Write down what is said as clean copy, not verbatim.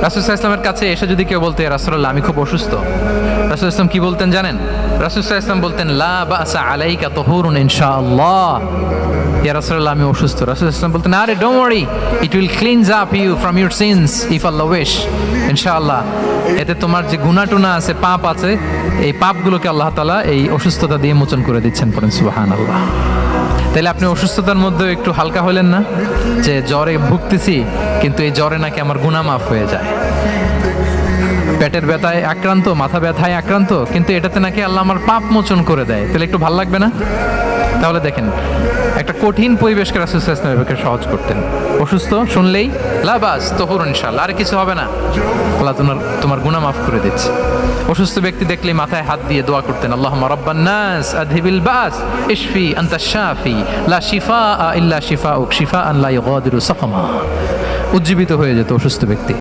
রাসূল সাল্লাল্লাহু আলাইহি ওয়াসাল্লামের কাছে এসে যদি কেউ বলতে, ইয়া রাসূলুল্লাহ আমি খুব অসুস্থ, রাসূল সাল্লাল্লাহু আলাইহি ওয়াসাল্লাম কি বলতেন জানেন? রাসূল সাল্লাল্লাহু আলাইহি ওয়াসাল্লাম বলতেন, লা বাসা আলাইকা তুহুরুন ইনশাআল্লাহ। ইয়া রাসূলুল্লাহ আমি অসুস্থ। রাসূল সাল্লাল্লাহু আলাইহি ওয়াসাল্লাম বলতেন, আরে don't worry, it will cleanse up you from your sins if Allah wish. ইনশাআল্লাহ এতে তোমার যে গুনাহ টুনা আছে, পাপ আছে, এই পাপগুলোকে আল্লাহ তাআলা এই অসুস্থতা দিয়ে মোচন করে দিচ্ছেন। পড়েন সুবহানাল্লাহ। তাহলে আপনি অসুস্থতার মধ্যে একটু হালকা হলেন না, যে জ্বরে ভুগতেছি কিন্তু এই জ্বরে নাকি আমার গুনাহ মাফ হয়ে যায়। পেটের ব্যথায় আক্রান্ত, মাথা ব্যথায় আক্রান্ত, কিন্তু এটাতে নাকি আল্লাহ আমার পাপ মোচন করে দেয়, তাহলে একটু ভাল লাগবে না? তাহলে দেখেন, একটা কঠিন পরিবেশকে রাসূল সাল্লাল্লাহু আলাইহি ওয়াসাল্লাম সহজ করতেন। অসুস্থ শুনলেই লা বাস তুহুরুন ইনশাআল্লাহ, আর কিছু হবে না, আল্লাহ তোমার গুনাহ মাফ করে দিচ্ছে। অসুস্থ ব্যক্তি দেখলেই মাথায় হাত দিয়ে দোয়া করতেন, আল্লাহুম্মা রাব্বান নাস আযহিবিল বাস ইশফি আনতাশ শাফি লা শিফাআ ইল্লা শিফাউক শিফাআন লা ইউগাদিরু সাকামা। উজ্জীবিত হয়ে যেত অসুস্থ ব্যক্তি।